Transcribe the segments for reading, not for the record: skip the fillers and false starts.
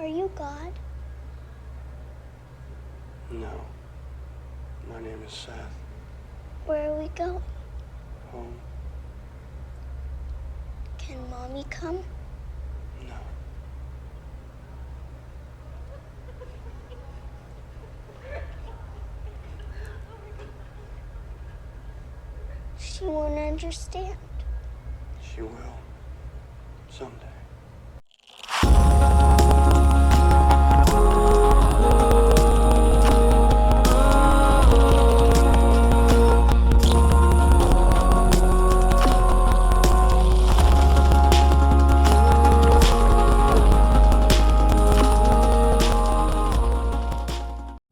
Are you God? No. My name is Seth. Where are we going? Home? Can Mommy come? No. She won't understand. She will. Someday.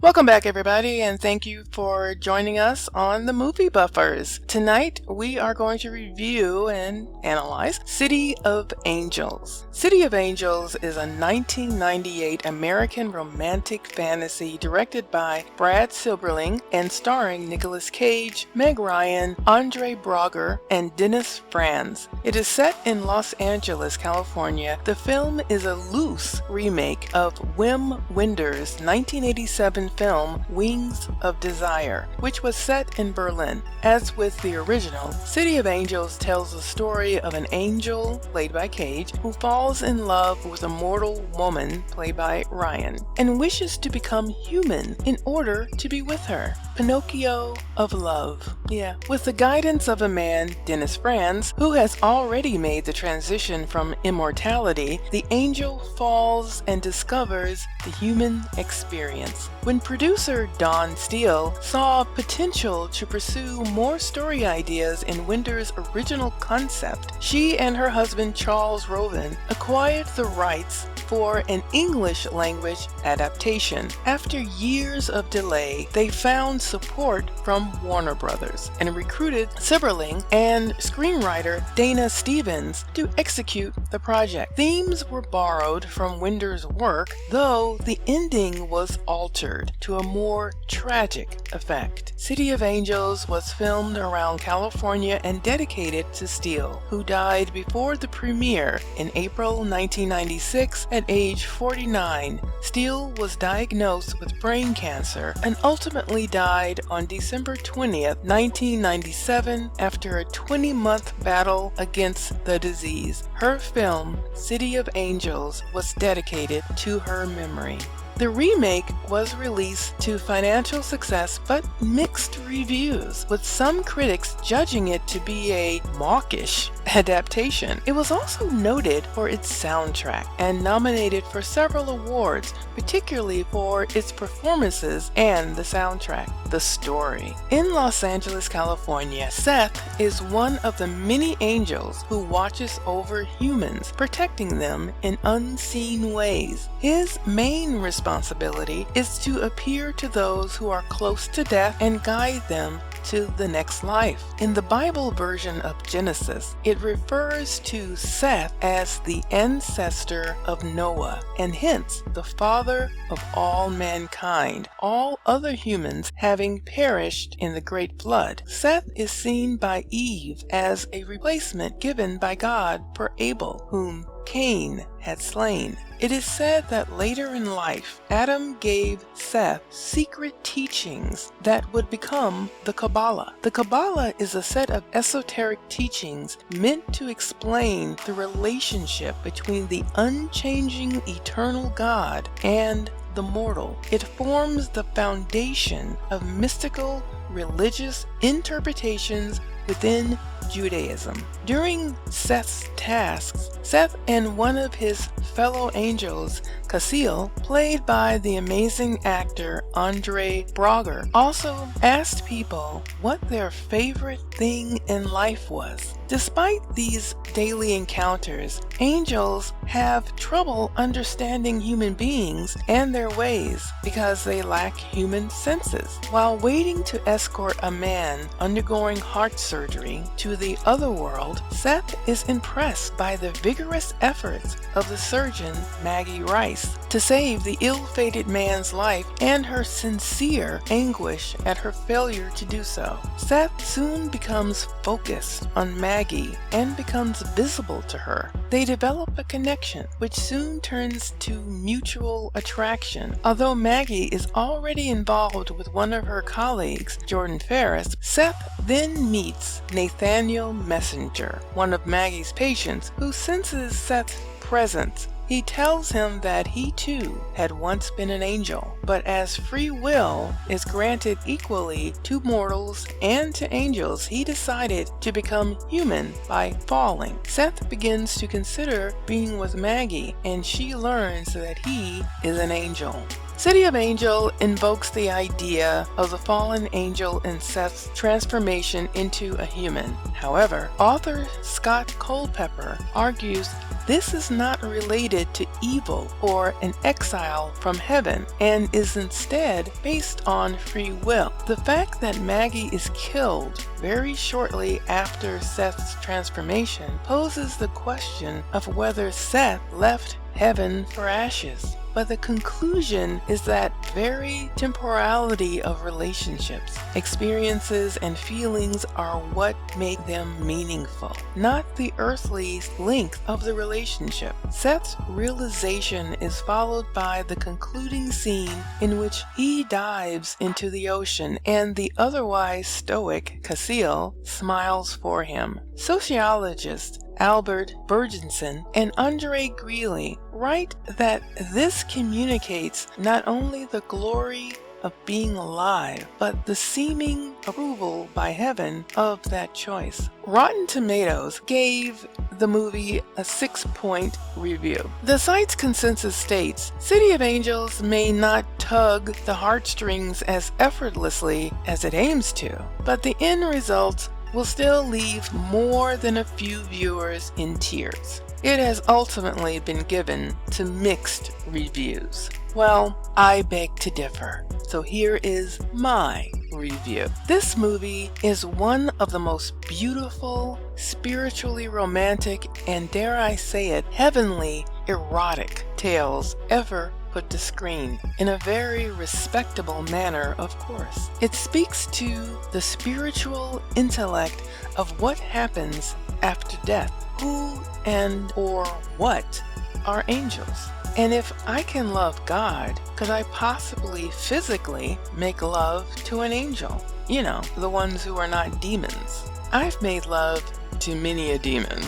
Welcome back, everybody, and thank you for joining us on the Movie Buffers. Tonight, we are going to review and analyze City of Angels. City of Angels is a 1998 American romantic fantasy directed by Brad Silberling and starring Nicolas Cage, Meg Ryan, Braugher, and Dennis Franz. It is set in Los Angeles, California. The film is a loose remake of Wim Wenders' 1987 film Wings of Desire, which was set in Berlin. As with the original, City of Angels tells the story of an angel, played by Cage, who falls in love with a mortal woman, played by Ryan, and wishes to become human in order to be with her. Pinocchio of love. Yeah. With the guidance of a man, Dennis Franz, who has already made the transition from immortality, the angel falls and discovers the human experience. When producer Dawn Steele saw potential to pursue more story ideas in Wenders' original concept, she and her husband Charles Roven acquired the rights for an English language adaptation. After years of delay, they found support from Warner Brothers and recruited Silberling and screenwriter Dana Stevens to execute the project. Themes were borrowed from Wenders' work, though the ending was altered to a more tragic effect. City of Angels was filmed around California and dedicated to Steele, who died before the premiere in April 1996 at age 49. Steele was diagnosed with brain cancer and ultimately died on December 20th, 1997 after a 20-month battle against the disease. Her film, City of Angels, was dedicated to her memory. The remake was released to financial success but mixed reviews, with some critics judging it to be a mawkish adaptation. It was also noted for its soundtrack and nominated for several awards, particularly for its performances and the soundtrack. The story. In Los Angeles, California, Seth is one of the many angels who watches over humans, protecting them in unseen ways. His main responsibility is to appear to those who are close to death and guide them to the next life. In the Bible version of Genesis, it refers to Seth as the ancestor of Noah, and hence the father of all mankind, all other humans having perished in the great flood. Seth is seen by Eve as a replacement given by God for Abel, whom Cain had slain. It is said that later in life, Adam gave Seth secret teachings that would become the Kabbalah. The Kabbalah is a set of esoteric teachings meant to explain the relationship between the unchanging eternal God and the mortal. It forms the foundation of mystical religious interpretations within Judaism. During Seth's tasks, Seth and one of his fellow angels, Casil, played by the amazing actor Braugher, also asked people what their favorite thing in life was. Despite these daily encounters, angels have trouble understanding human beings and their ways because they lack human senses. While waiting to escort a man undergoing heart surgery to the other world, Seth is impressed by the vigorous efforts of the surgeon Maggie Rice, to save the ill-fated man's life and her sincere anguish at her failure to do so. Seth soon becomes focused on Maggie and becomes visible to her. They develop a connection, which soon turns to mutual attraction. Although Maggie is already involved with one of her colleagues, Jordan Ferris, Seth then meets Nathaniel Messenger, one of Maggie's patients, who senses Seth's presence. He tells him that he too had once been an angel, but as free will is granted equally to mortals and to angels, he decided to become human by falling. Seth begins to consider being with Maggie, and she learns that he is an angel. City of Angel invokes the idea of the fallen angel and Seth's transformation into a human. However, author Scott Culpepper argues this is not related to evil or an exile from heaven and is instead based on free will. The fact that Maggie is killed very shortly after Seth's transformation poses the question of whether Seth left heaven for ashes. But the conclusion is that very temporality of relationships, experiences, and feelings are what make them meaningful, not the earthly length of the relationship. Seth's realization is followed by the concluding scene in which he dives into the ocean and the otherwise stoic Casil smiles for him. Sociologists Albert Bergensen and Andre Greeley write that this communicates not only the glory of being alive, but the seeming approval by heaven of that choice. Rotten Tomatoes gave the movie a 6-point review. The site's consensus states, City of Angels may not tug the heartstrings as effortlessly as it aims to, but the end result will still leave more than a few viewers in tears. It has ultimately been given to mixed reviews. Well, I beg to differ, so here is my review. This movie is one of the most beautiful, spiritually romantic, and dare I say it, heavenly erotic tales ever put to screen, in a very respectable manner, of course. It speaks to the spiritual intellect of what happens after death. Who and or what are angels? And if I can love God, could I possibly physically make love to an angel? You know, the ones who are not demons. I've made love to many a demon,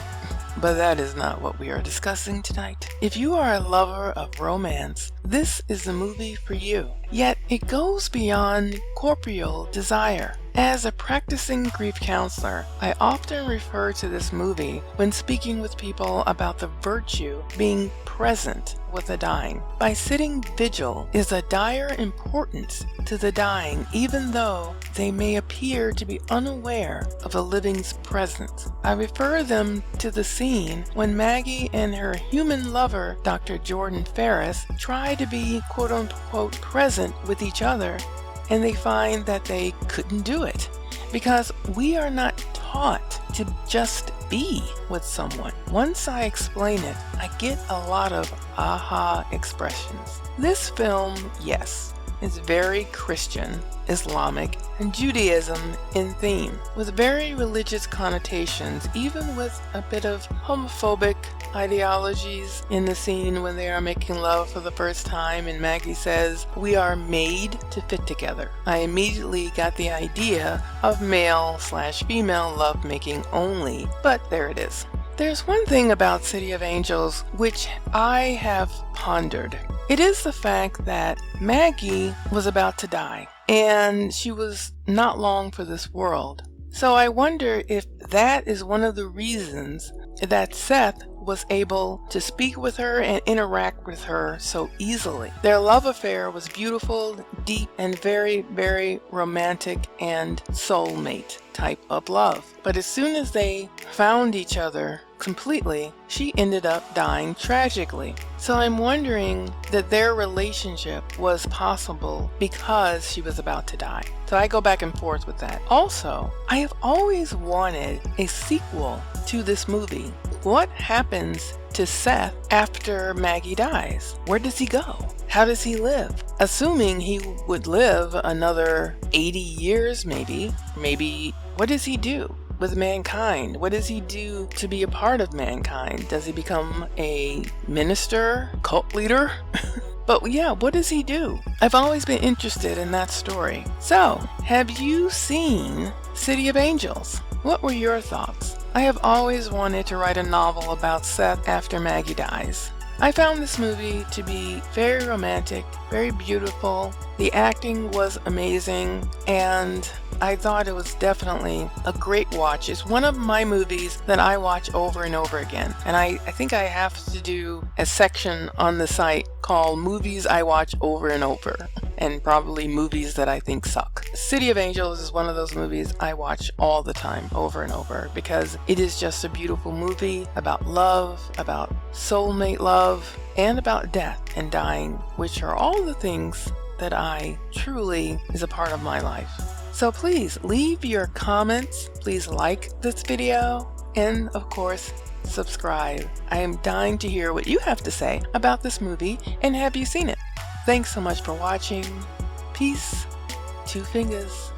but that is not what we are discussing tonight. If you are a lover of romance, this is the movie for you. Yet it goes beyond corporeal desire. As a practicing grief counselor, I often refer to this movie when speaking with people about the virtue being present with the dying. By sitting vigil is a dire importance to the dying, even though they may appear to be unaware of the living's presence. I refer them to the scene when Maggie and her human lover, Dr. Jordan Ferris, try to be quote-unquote present with each other, and they find that they couldn't do it because we are not taught to just be with someone. Once I explain it, I get a lot of aha expressions. This film, yes, is very Christian, Islamic, and Judaism in theme, with very religious connotations, even with a bit of homophobic ideologies in the scene when they are making love for the first time and Maggie says, "We are made to fit together." I immediately got the idea of male/female lovemaking only, but there it is. There's one thing about City of Angels which I have pondered. It is the fact that Maggie was about to die, and she was not long for this world. So I wonder if that is one of the reasons that Seth was able to speak with her and interact with her so easily. Their love affair was beautiful, deep, and very, very romantic and soulmate type of love. But as soon as they found each other completely, she ended up dying tragically. So I'm wondering that their relationship was possible because she was about to die. So I go back and forth with that. Also, I have always wanted a sequel to this movie. What happens to Seth after Maggie dies? Where does he go? How does he live? Assuming he would live another 80 years maybe, what does he do with mankind? What does he do to be a part of mankind? Does he become a minister, cult leader? But yeah, what does he do? I've always been interested in that story. So, have you seen City of Angels? What were your thoughts? I have always wanted to write a novel about Seth after Maggie dies. I found this movie to be very romantic, very beautiful. The acting was amazing, and I thought it was definitely a great watch. It's one of my movies that I watch over and over again. And I think I have to do a section on the site called Movies I Watch Over and Over, and probably movies that I think suck. City of Angels is one of those movies I watch all the time, over and over, because it is just a beautiful movie about love, about soulmate love, and about death and dying, which are all the things that I truly is a part of my life. So please leave your comments, please like this video, and of course, subscribe. I am dying to hear what you have to say about this movie, and have you seen it? Thanks so much for watching. Peace. 2 fingers.